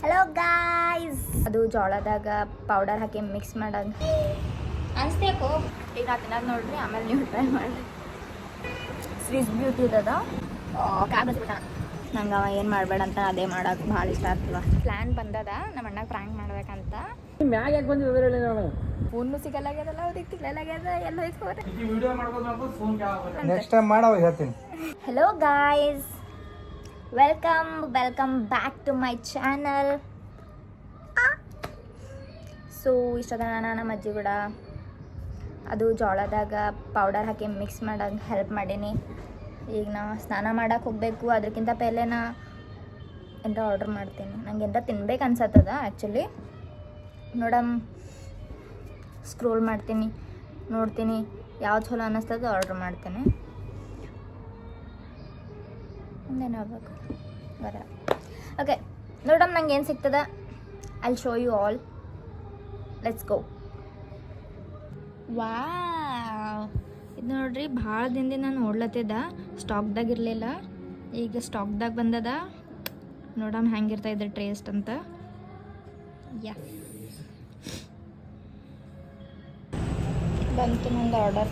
Hello guys, ಅದು ಜೋಳದಾಗ powder ಹಾಕಿ ಮಿಕ್ಸ್ ಮಾಡೋದು ಅನಿಸ್ಬೇಕು. ಈಗ ನಾ ತಿನ್ನೋದು ನೋಡ್ರಿ, ಆಮೇಲೆ ನೀವು ಟ್ರೈ ಮಾಡಿರಿ. ಸ್ವಿಸ್ ಬ್ಯೂಟಿ ಇದ್ದದ ಕಾಬಿಸ್ಬಿಟ್ಟ ನಂಗೆ. ಅವ ಏನು ಮಾಡಬೇಡ ಅಂತ ಅದೇ ಮಾಡೋಕೆ ಭಾಳ ಇಷ್ಟ ಆಗ್ತದ. ಪ್ಲ್ಯಾನ್ ಬಂದದ ನಮ್ಮ ಅಣ್ಣಗೆ ಪ್ರ್ಯಾಂಕ್ ಮಾಡ್ಬೇಕಂತ. ಮ್ಯಾಗ ಯಾಕೆ ಬಂದಿಲ್ಲ? ಫೋನು ಸಿಗಲ್ಲಾಗ್ಯದಲ್ಲ, ಅವ್ರಿಗೆ ತಿನ್ನಲಾಗ್ಯದ, ಎಲ್ಲ ಹೋಯ್ತು. ನೆಕ್ಸ್ಟ್ ಟೈಮ್ ಮಾಡೋ ಹೇಳ್ತೀನಿ. Hello guys, welcome back to my channel. So ಇಷ್ಟದ ನಾನು ನಮ್ಮ ಅಜ್ಜಿ ಕೂಡ ಅದು ಜೋಳದಾಗ ಪೌಡರ್ ಹಾಕಿ ಮಿಕ್ಸ್ ಮಾಡೋದು ಹೆಲ್ಪ್ ಮಾಡೀನಿ. ಈಗ ನಾ ಸ್ನಾನ ಮಾಡೋಕೆ ಹೋಗಬೇಕು. ಅದಕ್ಕಿಂತ ಪೆಹ್ಲೆ ನಾ ಎಂತ ಆರ್ಡ್ರ್ ಮಾಡ್ತೀನಿ. ನಂಗೆ ಎಂತ ತಿನ್ಬೇಕು ಅನ್ಸತ್ತದ ಆ್ಯಕ್ಚುಲಿ. ನೋಡಮ್, ಸ್ಕ್ರೋಲ್ ಮಾಡ್ತೀನಿ, ನೋಡ್ತೀನಿ ಯಾವ್ದು ಚಲೋ ಅನ್ನಿಸ್ತದ ಆರ್ಡ್ರ್ ಮಾಡ್ತೀನಿ. ಮುಂದೇನು ಹೋಗ್ಬೇಕು ಬರ. ಓಕೆ, ನೋಡಮ್ ನಂಗೆ ಏನು ಸಿಗ್ತದ. I show you all. Let's go. Wow, ಇದು ನೋಡ್ರಿ, ಭಾಳ ದಿನದಿಂದ ನಾನು ನೋಡ್ಲತ್ತಿದ್ದ. ಸ್ಟಾಕ್ದಾಗ ಇರಲಿಲ್ಲ, ಈಗ ಸ್ಟಾಕ್ದಾಗ ಬಂದದ. ನೋಡಮ್ ಹೆಂಗಿರ್ತಾ ಇದ್ರೆ ಟೇಸ್ಟ್ ಅಂತ. ಯಸ್, ಬಂತು ನಂದು ಆರ್ಡರ್.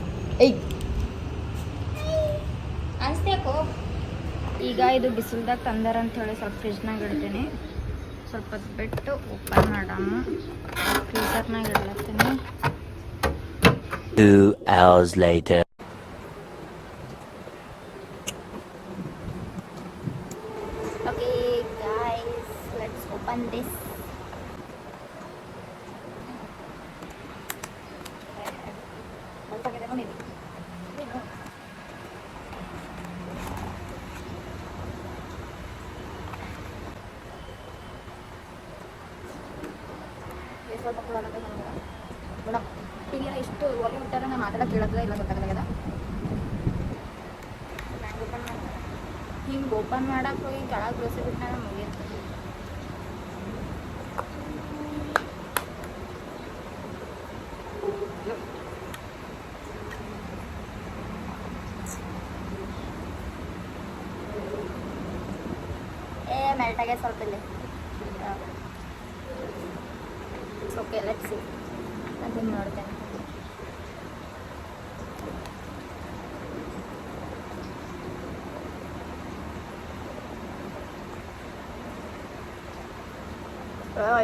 ಅನಿಸ್ಬೇಕು. ಈಗ ಇದು ಬಿಸಿಲ್ದಾಗ ತಂದಾರ ಅಂಥೇಳಿ ಸ್ವಲ್ಪ ಫ್ರಿಜ್ನಾಗ ಇಡ್ತೀನಿ. ಸ್ವಲ್ಪ ಹೊತ್ತು ಬಿಟ್ಟು ಓಪನ್ ಮಾಡಮ್ಮ. ಫ್ರೀಸರ್ನಾಗ ಇಡ್ಲತ್ತೀನಿ. 2 hours later. Okay guys, let's open this. ಈಗ ಇಷ್ಟು ಒಲೆ ಬಿಟ್ಟಾರ ನಾನು ಮಾತಾಡೋಕೆ ಕೇಳೋದಿಲ್ಲ, ಇಲ್ಲ ಗೊತ್ತಾಗಲ್ಲ. ಹಿಂಗೆ ಓಪನ್ ಮಾಡಕ್ಕೆ ಹೋಗಿ ಕೆಳಗೆ ದೋಸೆ ಬಿಟ್ಟು ನಾನು ಮುಗಿಯುತ್ತೆ. ಮೆಲ್ಟ್ ಆಗ್ಯದ ಸ್ವಲ್ಪ ಇಲ್ಲಿ. Okay, let's see. ಅದನ್ನು ನೋಡ್ತೇನೆ.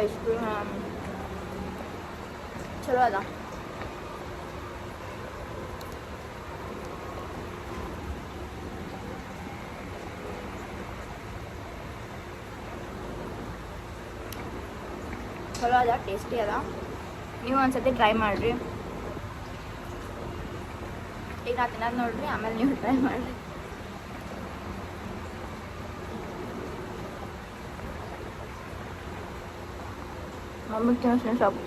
ಐಸ್ ಕ್ರೀಮ್ ಚಲೋ ಅದ. ಚಲೋ ಅದ, ಟೇಸ್ಟಿ ಅದ. ನೀವು ಒಂದ್ಸತಿ ಟ್ರೈ ಮಾಡಿರಿ. ಈಗ ನಾ ತಿನ್ನೋದು ನೋಡ್ರಿ, ಆಮೇಲೆ ನೀವು ಟ್ರೈ ಮಾಡಿರಿ. ಮಮ್ಮಿಗೆ ತಿನ್ನಿಸ್ತೀನಿ ಸ್ವಲ್ಪ.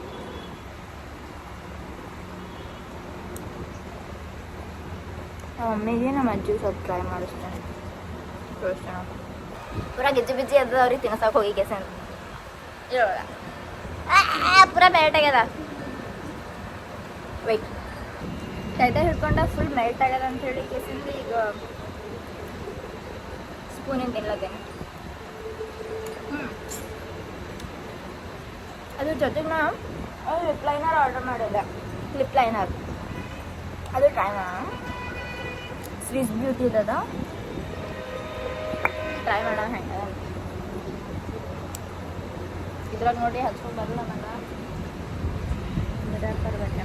ಮಮ್ಮಿಗೆ ನಮ್ಮ ಅಜ್ಜಿ ಸ್ವಲ್ಪ ಟ್ರೈ ಮಾಡಿಸ್ತೇನೆ. ಪೂರಾ ಗಿಜ್ಜಿ ಬಿಜ್ಜಿ ಅದ ಅವ್ರಿಗೆ ತಿನ್ಸಕ್ಕೆ ಹೋಗಿ ಕೆಸನ್ ಇರೋಲ್ಲ. ಪೂರಾ ಮೆಲ್ಟ್ ಆಗ್ಯದ. ವೆಯ್ಟ್, ಕೈದಾಗ ಹಿಡ್ಕೊಂಡ ಫುಲ್ ಮೆಲ್ಟ್ ಆಗ್ಯದ ಅಂಥೇಳಿ ಕೇಸಿಂದ ಈಗ ಸ್ಪೂನಿಂದ ತಿನ್ಲತ್ತೇನೆ. ಅದ್ರ ಜೊತೆಗೆ ನಾ ಲಿಪ್ ಲೈನರ್ ಆರ್ಡರ್ ಮಾಡಿದ್ದೆ. ಲಿಪ್ ಲೈನರ್ ಅದು ಟ್ರೈ ಮಾಡೋಣ. ಸ್ವಿಸ್ ಬ್ಯೂಟಿ ಇದ್ದದ, ಟ್ರೈ ಮಾಡೋಣ ಹೆಂಗೆ. ಇದ್ರಾಗ ನೋಡಿ ಹಚ್ಕೊಂಡು ಬರಲ್ಲ ನನಗೆ. ಇದ್ರಾಗ ಬರ್ಬೇಕು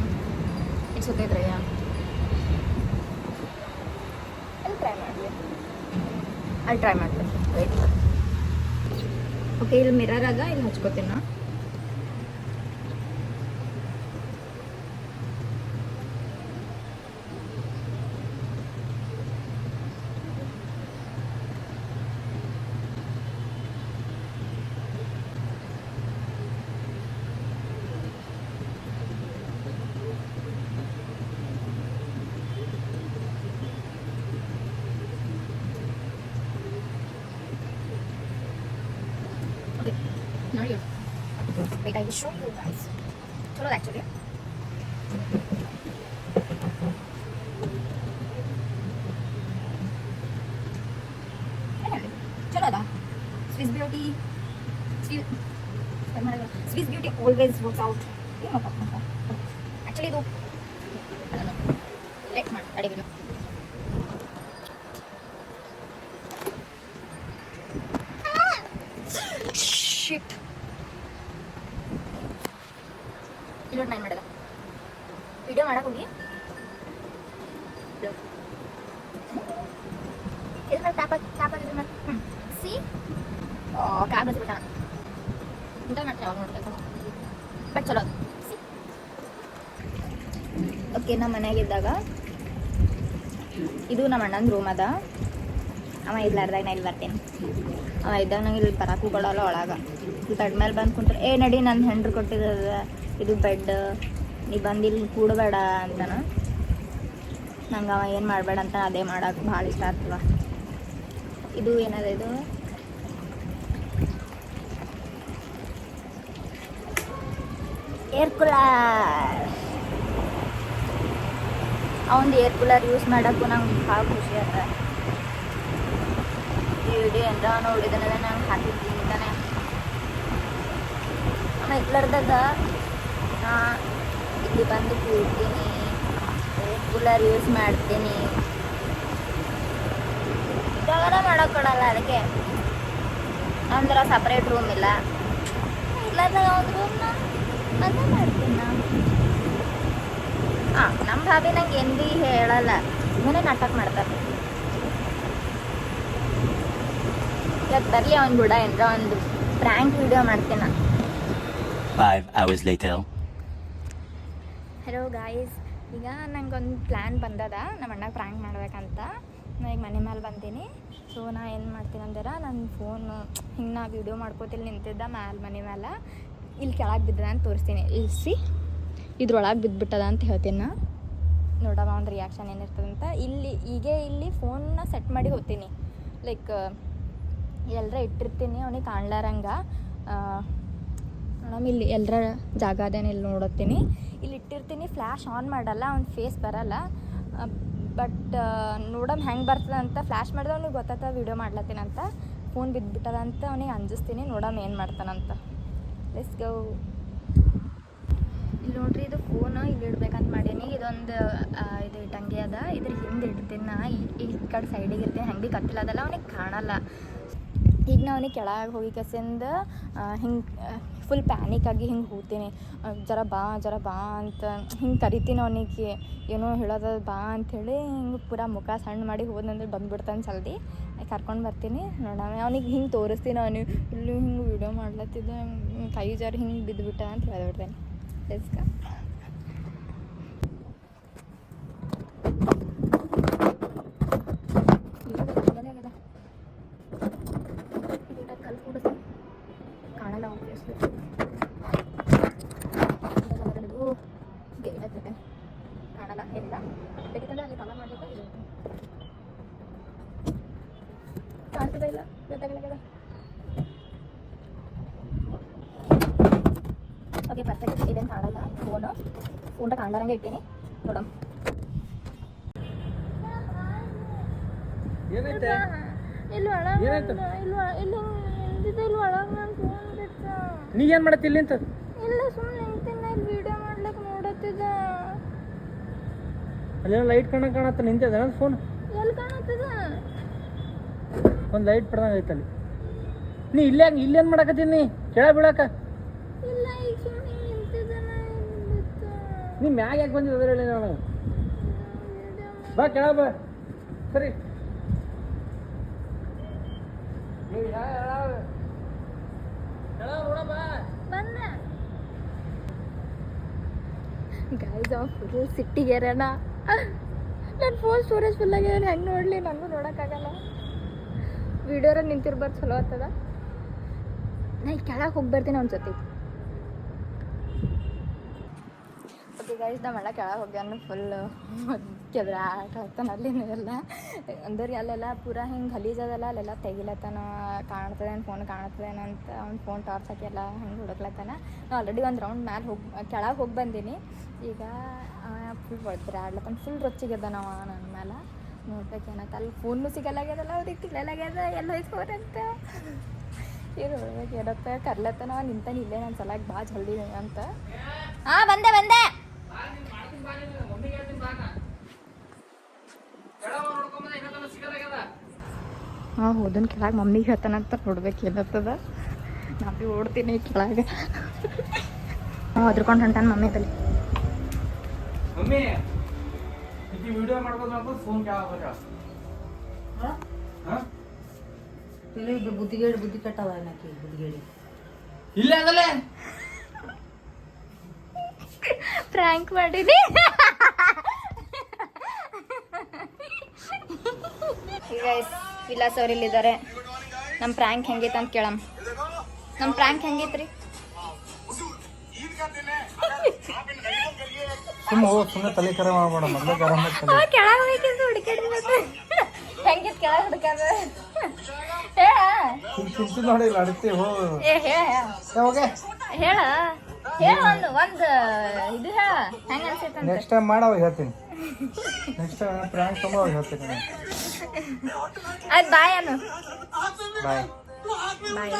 ಇನ್ಸುತ್ತೈತ್ರಿ. ಅಲ್ಲಿ ಟ್ರೈ ಮಾಡಲಿ, ಅಲ್ಲಿ ಟ್ರೈ ಮಾಡ್ತೀನಿ. Right, okay. ಇಲ್ಲಿ ಮಿರರಾಗ ಇಲ್ಲಿ ಹಚ್ಕೋತೀನಿ ನಾ. There you go. Wait, I will show you guys. ಚಲೋ ಆ್ಯಕ್ಚುಲಿ. ಚಲೋ ಅದ. Swiss beauty Swiss beauty always works out. Actually ಇದು ಲೆಟ್ ಮಾಡಿ ಅಡಿಗೆ ಶಿಟ್ ಇಲ್ಲಿ ನಾನು ಮಾಡಿದ ವಿಡಿಯೋ ಮಾಡಕ್ಕೆ ಹೋಗಿ ಇದ್ರ ಮೇಲೆ ಟ್ಯಾಪ್ ಆಗಿದ್ರೆ ಮಾಡಿ ಸಿ ಕ್ಯಾಬ್ ಹಚ್ಬಿಟ್ಟಾನ ಇಂಥ ಮಾಡ್ತೀನಿ ಯಾವಾಗ ನೋಡ್ಬೇಕು ಬಟ್ ಚಲೋ ಅದು ಸಿ ಓಕೆ ನಮ್ಮ ಮನೆಯಾಗಿದ್ದಾಗ ಇದು ನಮ್ಮ ಅಣ್ಣನ ರೂಮ್ ಅದ. ಅವ ಇರ್ಲಾರ್ದಾಗ ನಾ ಇಲ್ಲಿ ಬರ್ತೀನಿ. ಅವ ಇದ್ದಾಗ ನಂಗೆ ಇಲ್ಲಿ ಬರಕ್ಕೂ ಕೊಡೋಲ್ಲ ಒಳಗೆ. ಇಲ್ಲಿ ಬೆಡ್ ಮೇಲೆ ಬಂದು ಕುಂತ್ರೆ ನಡಿ ನನ್ನ ಹೆಂಡ್ರು ಕೊಟ್ಟಿದ್ದದ ಇದು ಬೆಡ್, ನೀ ಬಂದು ಇಲ್ಲಿ ಕೂಡಬೇಡ ಅಂತಾನ. ನಂಗೆ ಅವ ಏನು ಮಾಡಬೇಡ ಅಂತ ಅದೇ ಮಾಡೋಕೆ ಭಾಳ ಇಷ್ಟ ಆಗ್ತವ. ಇದು ಏನದ ಇದು ಏರ್ ಕೂಲರ್. ಅವನು ಏರ್ ಕೂಲರ್ ಯೂಸ್ ಮಾಡೋಕ್ಕೂ ನಂಗೆ ಭಾಳ ಖುಷಿ ಅದ. ಈ ವಿಡಿಯೋ ಏನಾರ ನೋಡಿದನದ ನಂಗೆ ಹಾಕಿದ್ದೀನಿ ತಾನೆ. ಆಮೇಲೆ ಇಟ್ಲಾರ್ದಾಗ ನಾ ಇಲ್ಲಿ ಬಂದು ಕೂಡ್ತೀನಿ, ಏರ್ ಕೂಲರ್ ಯೂಸ್ ಮಾಡ್ತೀನಿ. ಇದ್ರಾಗನ ಮಾಡೋಕೆ ಕೊಡಲ್ಲ, ಅದಕ್ಕೆ ಅಂದ್ರೆ ಸಪ್ರೇಟ್ ರೂಮ್ ಇಲ್ಲ. ಇಟ್ಲಾರ್ದಾಗ ಒಂದು ರೂಮ್ನ ಅದೇ ಮಾಡ್ತೀನಿ ನಾನು. ನಮ್ಮ ಭಾಬಿ ನಂಗೆ ಏನು ಭೀ ಹೇಳಲ್ಲ, ಸುಮ್ಮನೆ ನಾಟಕ ಮಾಡ್ತಾರೆ. ಇವತ್ತು ಬರಲಿ ಅವ್ನು ಕೂಡ ಏನಾರ ಒಂದು ಪ್ರ್ಯಾಂಕ್ ವಿಡಿಯೋ ಮಾಡ್ತೀನಿ ನಾನು. 5 hours later. ಹಲೋ ಗಾಯ್ಸ್, ಈಗ ನಂಗೊಂದು ಪ್ಲ್ಯಾನ್ ಬಂದದ ನಮ್ಮ ಅಣ್ಣಗೆ ಪ್ರ್ಯಾಂಕ್ ಮಾಡ್ಬೇಕಂತ. ನಾ ಈಗ ಮನೆ ಮೇಲೆ ಬಂದೀನಿ. ಸೊ ನಾ ಏನು ಮಾಡ್ತೀನಿ ಅಂದ್ರೆ ನನ್ನ ಫೋನು ಹಿಂಗೆ ನಾ ವೀಡಿಯೋ ಮಾಡ್ಕೋತಿಲ್ಲಿ ನಿಂತಿದ್ದ ಮನೆ ಮೇಲೆ ಇಲ್ಲಿ ಕೆಳಗೆ ಬಿದ್ದದ ಅಂತ ತೋರಿಸ್ತೀನಿ. ಇಲ್ಲಿಸಿ ಇದ್ರೊಳಗೆ ಬಿದ್ದುಬಿಟ್ಟದ ಅಂತ ಹೇಳ್ತೀನಿ ನಾ. ನೋಡವ ಒಂದು ರಿಯಾಕ್ಷನ್ ಏನಿರ್ತದಂತ. ಇಲ್ಲಿ ಫೋನ್ನ ಸೆಟ್ ಮಾಡಿ ಹೋಗ್ತೀನಿ. ಲೈಕ್ ಎಲ್ಲರ ಇಟ್ಟಿರ್ತೀನಿ ಅವನಿಗೆ ಕಾಣ್ಲಾರಂಗೆ. ಮೇಡಮ್ ಇಲ್ಲಿ ಎಲ್ಲರ ಜಾಗ ಅದೇನು ಇಲ್ಲಿ ನೋಡುತ್ತೀನಿ. ಇಲ್ಲಿ ಇಟ್ಟಿರ್ತೀನಿ, ಫ್ಲ್ಯಾಶ್ ಆನ್ ಮಾಡಲ್ಲ, ಅವ್ನ ಫೇಸ್ ಬರಲ್ಲ. ಬಟ್ ನೋಡಮ್ ಹೆಂಗೆ ಬರ್ತದೆ ಅಂತ ಫ್ಲ್ಯಾಶ್ ಮಾಡಿದ್ರೆ ಅವ್ನಿಗೆ ಗೊತ್ತಾಗ್ತದೆ ವೀಡಿಯೋ ಮಾಡ್ಲತ್ತೀನಂತ. ಫೋನ್ ಬಿದ್ದುಬಿಟ್ಟದ ಅಂತ ಅವನಿಗೆ ಅಂಜಿಸ್ತೀನಿ. ನೋಡಮ್ ಏನು ಮಾಡ್ತಾನಂತ. Let's go. ಇಲ್ಲಿ ನೋಡ್ರಿ, ಇದು ಫೋನು ಇಲ್ಲಿ ಇಡ್ಬೇಕಂತ ಮಾಡೀನಿ. ಇದೊಂದು ಇದು ಇಟ್ಟಂಗೆ ಅದ. ಇದ್ರ ಹಿಂದೆ ಇಡ್ತೀನಿ ನಾ. ಈ ಕಡೆ ಸೈಡಿಗೆ ಇರ್ತೀನಿ. ಹೆಂಗೆ ಭೀ ಕತ್ತಿಲ್ಲದಲ್ಲ ಅವನಿಗೆ ಕಾಣಲ್ಲ. ಈಗ ನಾ ಅವನಿಗೆ ಕೆಳಗೆ ಹೋಗಿ ಕೆಸಿಂದ ಹಿಂಗೆ ಫುಲ್ ಪ್ಯಾನಿಕ್ಕಾಗಿ ಹಿಂಗೆ ಹೋಗ್ತೀನಿ. ಜರ ಬಾ ಅಂತ ಹಿಂಗೆ ಕರಿತೀನಿ. ಅವನಿಗೆ ಏನೋ ಹೇಳೋದ ಬಾ ಅಂಥೇಳಿ ಹಿಂಗೆ ಪೂರಾ ಮುಖ ಸಣ್ಣ ಮಾಡಿ ಹೋದಂದ್ರೆ ಬಂದುಬಿಡ್ತಾನೆ ಜಲ್ದಿ. ಕರ್ಕೊಂಡು ಬರ್ತೀನಿ. ನೋಡೋಣ ಅವ್ನಿಗೆ ಹಿಂಗೆ ತೋರಿಸ್ತೀನಿ. ಅವನಿಗೆ ಇಲ್ಲಿ ಹಿಂಗೆ ವೀಡಿಯೋ ಮಾಡ್ಲತ್ತಿದ್ದೆ, ಕೈ ಜರ ಹಿಂಗೆ ಬಿದ್ದುಬಿಟ್ಟ ಅಂತ ಹೇಳ್ಬಿಡ್ತೇನೆ. Let's go. ಕಾಣಲ್ಲ ಕಾಣಲ್ಲ ಇಲ್ಲ ಬೇಕಿತ್ತಂದ್ರೆ ಅಲ್ಲಿ ಕಲರ್ ಮಾಡಲಿಕ್ಕೆ ಕಾಣ್ತದ ಇಲ್ಲ ಗೊತ್ತಾಗಲ್ಲ. Okay perfect. ಇದೇನು ಕಾಣಲ್ಲ. ಫೋನ್ ಕಾಣ್ಲಾರಂಗೆ ಇಟ್ಟೀನಿ. ನೋಡಮ್ ಏನೈತೆ ಇಲ್ಲಿ ಒಳಗೆ ಇಲ್ಲಿ ಒಳಗೆ ನಾನು ಫೋನ್ ಬಿಟ್ಟ. ನೀ ಏನು ಮಾಡತ್ತಿ ಇಲ್ಲಿ ಅಂತ? ಇಲ್ಲ ಸುಮ್ಮನೆ ನಿಂತಿನ ಇಲ್ಲಿ ವಿಡಿಯೋ ಮಾಡ್ಲಿಕ್ಕೆ ನೋಡತ್ತಿದ್ದ. ಅಲ್ಲೇನೋ ಲೈಟ್ ಕಾಣತ್ತ ನಿಂತಿದೆ ನನ್ನ ಫೋನ್. ಎಲ್ಲಿ ಕಾಣತ್ತದ? ಒಂದು ಲೈಟ್ ಪಡ್ದಂಗೆ ಐತಲ್ಲಿ. ನೀ ಇಲ್ಲೇನು ಮಾಡಕತ್ತೀನಿ? ಕೆಳ ಬೀಳಕ ಇಲ್ಲ, ಈಗ ಸುಮ್ಮನೆ ನಿಂತಿದ್ದಾನ. ನೀ ಮ್ಯಾಗ ಯಾಕೆ ಬಂದಿದ್ದ ಹೇಳಿ ನಾನು. ಬಾ ಕೆಳ ಬಾ. ಸರಿ ಬಂದೆ ಗೈಸ್. ಅವ ಫುಲ್ ಸಿಟ್ಟಿಗೆರಣ. ನನ್ನ ಫೋನ್ ಸ್ಟೋರೇಜ್ ಫುಲ್ ಆಗ್ಯಾನ. ಹೆಂಗೆ ನೋಡಲಿ? ನನಗೂ ನೋಡೋಕ್ಕಾಗಲ್ಲ. ವಿಡಿಯೋರ ನಿಂತಿರ್ಬಾರ್ದು, ಚಲೋ ಆಗ್ತದ. ನಾ ಈಗ ಕೆಳಗೆ ಹೋಗಿ ಬರ್ತೀನಿ ಅವ್ನ ಜೊತೆ. ಓಕೆ ಗೈಸ್, ನಮ್ಮೆಲ್ಲ ಕೆಳಗೆ ಹೋಗ್ಯಾನ. ಫುಲ್ ಕೆಬ್ರ ಆಟ ಆಗ್ತಾನೆ ಅಲ್ಲಿನೆಲ್ಲ. ಅಂದ್ರೆ ಅಲ್ಲೆಲ್ಲ ಪೂರಾ ಹಿಂಗೆ ಗಲೀಜದಲ್ಲ, ಅಲ್ಲೆಲ್ಲ ತೆಗಿಲತ್ತಾನ. ಕಾಣ್ತದೇನು ಫೋನ್ ಕಾಣ್ತದೇನು ಅಂತ ಅವ್ನು ಫೋನ್ ಟಾರ್ಚ್ ಹಾಕಿ ಎಲ್ಲ ಹಂಗೆ ಹುಡುಕ್ಲತ್ತಾನ. ನಾನು ಆಲ್ರೆಡಿ ಒಂದು ರೌಂಡ್ ಮ್ಯಾಲೆ ಕೆಳಗೆ ಹೋಗಿ ಬಂದೀನಿ. ಈಗ ಫುಲ್ ಹೊಡೆದ್ರೆ ಆಡ್ಲತ್ತಾನ. ಫುಲ್ ರೊಚ್ಚಿಗೆದ ನಾವು ನನ್ನ ಮೇಲೆ. ನೋಡ್ಬೇಕೇನತ್ತ. ಅಲ್ಲಿ ಫೋನು ಸಿಗಲ್ಲಾಗ್ಯದಲ್ಲ, ಅವ್ರಿಗೆ ತಿಳಿಯಲಾಗ್ಯದ ಎಲ್ಲ ಹೋಯ್ತು ಫೋನ್ ಅಂತ. ಇದು ನೋಡ್ಬೇಕು ಏನತ್ತ ಕರ್ಲತ್ತನ ನಿಂತಾನೆ ಇಲ್ಲೇ ನನ್ನ ಸಲಾಗಿ ಭಾಳ ಜಲ್ದಿ ಅಂತ. ಹಾಂ ಬಂದೆ ಬಂದೆ. ಹಾಂ ಹೋದನ್ ಕೆಳಗೆ ಮಮ್ಮಿಗೆ ಹೇಳ್ತಾನಂತ ನೋಡ್ಬೇಕು ಏನತ್ತದ. ನಾ ಭೀ ಓಡ್ತೀನಿ ಕೆಳಗೆ. ಹಾಂ ಅದ್ರಕೊಂಡು ಹೊಂಟಾನ ಮಮ್ಮಿ ಬಲ್ಲಿ. ಮಮ್ಮಿ ವಿಡಿಯೋ ಮಾಡ್ಬೋದು ಫೋನ್ ಕೇಳ ಬುದ್ಧಿ ಕಟ್ಟವ ಬುದ್ಧಿಗೇಡಿ ಇಲ್ಲ ಅದಲ್ಲೇ ಪ್ರ್ಯಾಂಕ್ ಮಾಡೀನಿ. ಈಗ ವಿಲಾಸ್ ಅವ್ರು ಇಲ್ಲಿದ್ದಾರೆ. ನಮ್ಮ ಪ್ರ್ಯಾಂಕ್ ಹೆಂಗೈತೆ ಅಂತ ಕೇಳಮ್. ನಮ್ಮ ಪ್ರ್ಯಾಂಕ್ ಹೆಂಗೈತ್ರಿ? ಸುಮ್ಮನೆ ತಲೆ ಕರೆ ಮಾಡ್ಬೇಡ ಮೊದಲೇ ಗರಂ ಕೆಳಗೆ ಹೋಗಿದ್ದು ಹುಡುಕಾಡಿ ಹೆಂಗಿತ್ತು ಕೆಳಗೆ ಹುಡುಕಾದ ಹೇಳ. ಚಿಂತೆ ನೋಡಿ ಅಡತಿ ಏ ಹೇಳ ಹೇಳ ಹೇಳ ಒಂದು ಇದು ಹೇಳ ಹೆಂಗ ಅನ್ಸೈತೆ. ನೆಕ್ಸ್ಟ್ ಟೈಮ್ ಮಾಡವ ಹೇಳ್ತೀನಿ. ನೆಕ್ಸ್ಟ್ ಟೈಮ್ ಪ್ರ್ಯಾಂಕ್ ತುಂಬ ಹೇಳ್ತೀನಿ. ಆಯ್ತು ಬಾಯ್ ಅನ್ನು ಬಾಯ್ ಬಾಯ್.